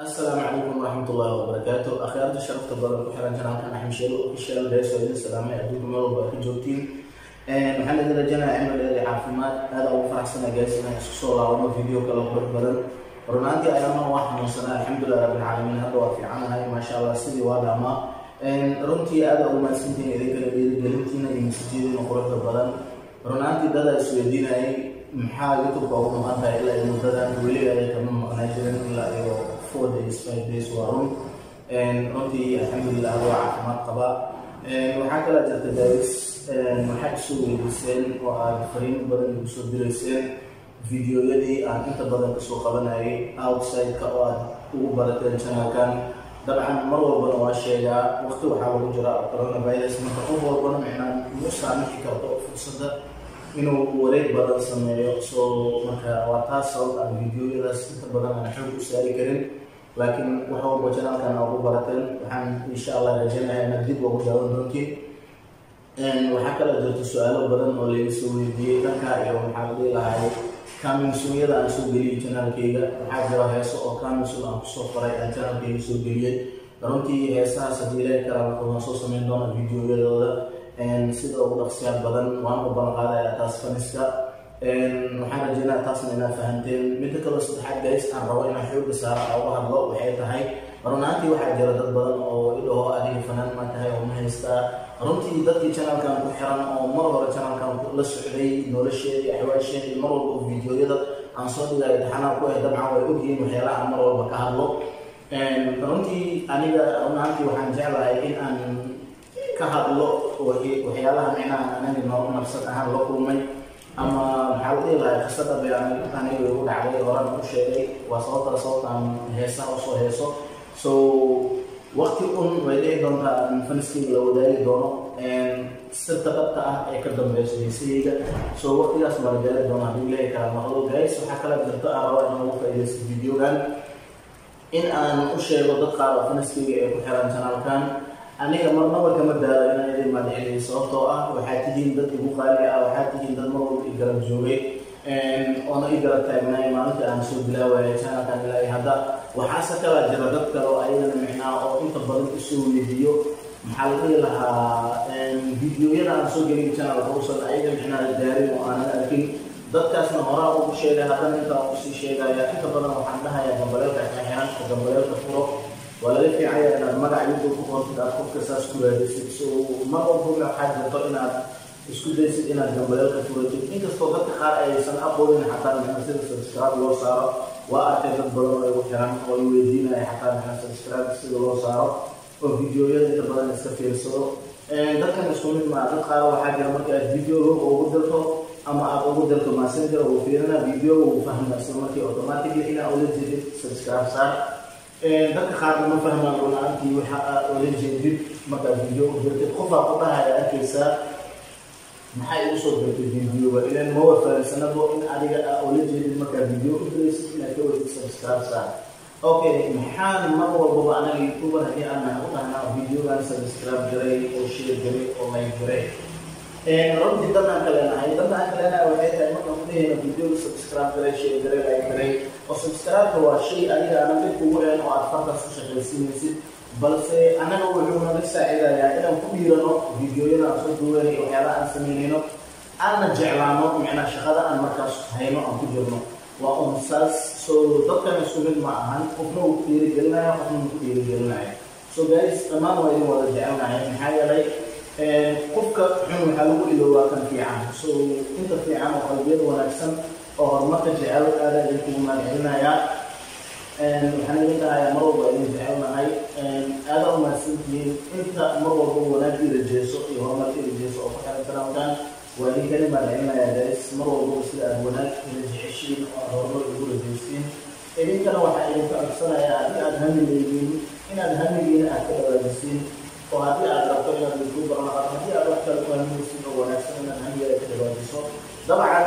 السلام عليكم ورحمة الله وبركاته. أخيرا شرفت بدل كحران جنان أحمد شيلو official day سويد السلام عليكم ورحمة الله محمد رجعنا عمل اللي عافمات هذا أول فرح سنة جالسنا صورة وما فيديو كلا بدل رونالدي أيام واحد من سنة الحمد لله رب العالمين هذا وفي عنا هاي ما شاء الله سيدي وهذا ما رنتي هذا أول ما سنتين إذا كنا بيجلتينا يمسجين نقرأ بدل رونالدي ده سويدين هاي محاجته قوم هذا إلا المدة ولي عليه كمان مغناجرين إلا 4 days 5 days ورون runtii alxamdulilah waa caafimaad qaba waxaa kala jirta daawis waxaad soo weydiiseen oo aad fariin badan igu soo direyseen fiidiyoyadii aan inta badan kasoo qabanayay outside-ka oo aad ugu barateen channelkan dabcan mar walbana waa sheegaa waqti waxaa lagu jira coronavirus marka qof walbana micnaa mu saamixi karto fursadda inuu wareeg badan sameeyo soo marka waa taas sababta aan fiidiyoyadaas inta badan aan xoog u saari karin laakiin waxa walba channelkan ugu barateen waxaan insha Allah rajaynayaa inaad dib ugu daawan doontiin waxaa kala jirta su'aalo badan oo la soo weydiiyay dhanka iyo waxaa la leeyahay coming soon-yada aan soo geliyay channelkayga waxaa jira heeso oo coming soon aan kusoo qoray aan channelkayga soo geliyay runtii heesahaas haddii ilaahay kala waxaan soo samayn doonaa fiidiyoyadooda sida ugu dhaqsiyaad badan waan u ballan qaadayaa taas faniska waxaan rajaynayaa taasna inaad fahanteen midda kale saddexaad guys aan rabo inaan xoogga saaro aan uga hadlo waxay tahay runaantii waxaa jira dad badan oo idhaho adiga fanaan ma tahay oo ma haystaa runtii dadkii channelkan ku xiran oo mar hore channelkan la socday nolosheedii axwaasheedii mar walba fiidiyoyada aan soo dhigayo taxanaa ku ah dabcan way ogyihiin waxyaalaha mar walba ka hadlo runtii aniga runaantii waxaan jeclahay in aan ka hadlo waxyaalaha micnaha aniga nafsad ahaan la kulmay ama maxaa la dhihi lahaa qisada aniga igu dhacday horaan u sheegay waa sababtaan heesaha usoo heeso so waqti way dhici doontaa faniskayga la wadaagi doono sirta dhabta ah ee ka dambeyso heesahayga so waqtigaas ma la gaari doona haddii ilaahay kala maqlo guys waxaa kala jirta aan raba inaan ugu faa'iidaysto videogan in aan u sheego dad qaar oo faniskayga ee ku xiran channelkan aniga marnaba kama daalo inaan idin mahadceliyo sababtoo ah waxaad tihiin dad igu qaali ah waxaad tihiin dad mar walba i garab joogay oona i garab taagnaay maalinta aan soo bilaawayay channelkan ilaahay hadda waxaase kala jira dad kale oo ayagana micnaa oo inta badan isoo weydiiyo maxaa la dhihi lahaa fiidiyoyada aan soo gelin channelka uusan ayaga micnaa gaarin oo aanan arkin dadkaasna horaa ugu sheegay haddana intaa usii sheegaya inta badan waxaan dhahayaa gambaleelka ka xiran oo gambaleelka furo waa laga fiicaya inaad magac youtube ku qortid aad qofka saas ku raadisid so mar walba waxaa jirto inaad isku daysid inaad gambaleelka furatid inkastoo dadka qaar aysan aqoonin xataa maxaa sida subscribe loo saaro waa arkay dad badan oo igu xiran oo i weydiinaya xataa maxaa subscribe sida loo saaro oo fiidiyoyada inta badan iska fiirsado dadkan isku mid maa dad qaar waxaa jira marka aad videoga ugu dirto ama aad ugu dirto messenger uu fiirina videoga uu fahma isla markii automatically inaa ula jeedid subscribe saar dadka qaarna ma fahmaan runaantii waxa aad ula jeedid markaad video u dirtid qofaa ku dhahaya arkaysaa maxay ugu soo dirtay videoga ilan ma wafahansanabo in adiga aad ula jeedid markaad video u diraysid inaad ka weysid subscribe saar okay maxaan mar walbaba anaga youtuber haddii aan u dhahnaa videogan subscribe garay oo share garay oo like garay runtii dadaan kaleenahay waxay tahay markaan ku leeyahay videoga subscribe garay share garay like garay oo subscribe waa shay adiga aanan dhib kugu een oo aad fartaas ku shaqaysiinaysid balse anaga wuxuu naga saacidayaa inaan ku dhiirano videoyada aan soo duubanay iyo waxyaalaha aan samaynayno aanna jeclaano micnaa shaqada aan markaas hayno aan ku jirno waa un saas so dadkan isku mid ma ahan qofna uu ku dhiirigelinaya qofna uu ku dhiirigelinaya so guys dhammaan waa idin wada jecelnahay maxaa yeelay qofka xun waxaa lagu iloobaa kan fiican so inta fiican oo qalbiyada wanaagsan oo horumarka jecel aada idinkugu mahadcelinayaa waxaan idin dhahayaa mar walba idin jecelnahay aada u mahadsantihiin inta mar walba wanaag ii rajeeso iyo horumarka ii rajeeso oo ku xiran channelkan waa idinkani mahadcelinayaa guys mar walba sida aad wanaag ila jeceshiin oo aad horumar igu rajeysiin idinkana waxaa idinka codsanayaa haddii aad hami leeyihiin inaad hamigiina aad ka dhawaajisiin oo haddii aad rabto inaad youtuber noqoto haddii aad wax kale ku haminaysid oo wanaagsan inaad hamigeeda ka dhawaajiso dabcan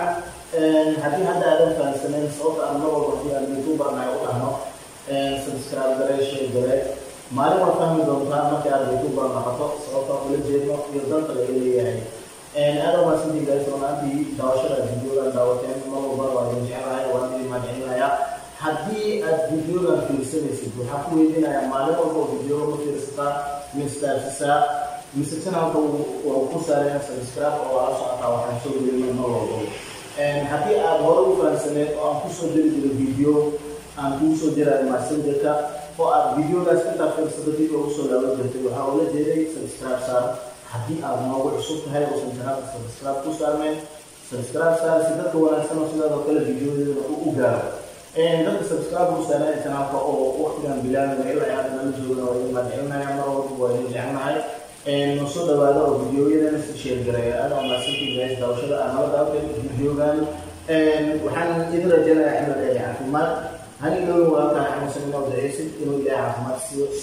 haddii hadda aadan fahansaneyn sababta aan mar walba haddii aan youtuber nahay u dhahno subscribe garay share garay maalin waa fahmi doontaa markii aad youtuber noqoto sababta ula jeedno iyo danta laga leeyahay aada umahadsantiin guys runaantii daawashada videodan daawateen mar walba waa idin jecelahay waan idin mahadcelinayaa haddii aad videogan fiirsanaysid waxaa ku weydiinaya maalin walba videoga ma fiirsataa mistaafisa mise channelka waa ku saaraya subscribe oo waa la socotaa waxaan soo gelino mar walba haddii aad hore u fahansaneed oo aan kusoo diri jiray video aan kuu soo dirayo messengerka oo aad videogaas intaa fiirsada dib ugu soo laaban jirtay waxaa ula jeeday subscribe saar haddii aad noogu cusub tahay uusan channelka subscribe ku saarnayn subscribe saar si dadka wanaagsan oo sidaadoo kale videoyada u gaaro dadka subscribe ku saarnay channelka oo waqtigan bilaabana ilaa hadda nala joogana waa idin mahadcelinaya mar walba waa idin jecelnahay noo soo dhawaada oo videoyadana si share gareeya aad oo mahadsantiin guys daawashada aan nala daawatay videogan waxaan idin rajaynayaa inaad ay caafimaad هنقول وهذا حمسنا ودعيسي إنه إلى عظمة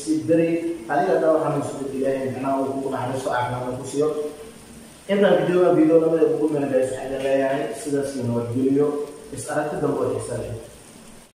سيدري هذه لا تروح حمسنا إلى أنا وكون على الصعب ما نقصيه إذا فيديو لما يقول من الناس على لا يعني سيدا سينو الفيديو بس أردت دموع حسابي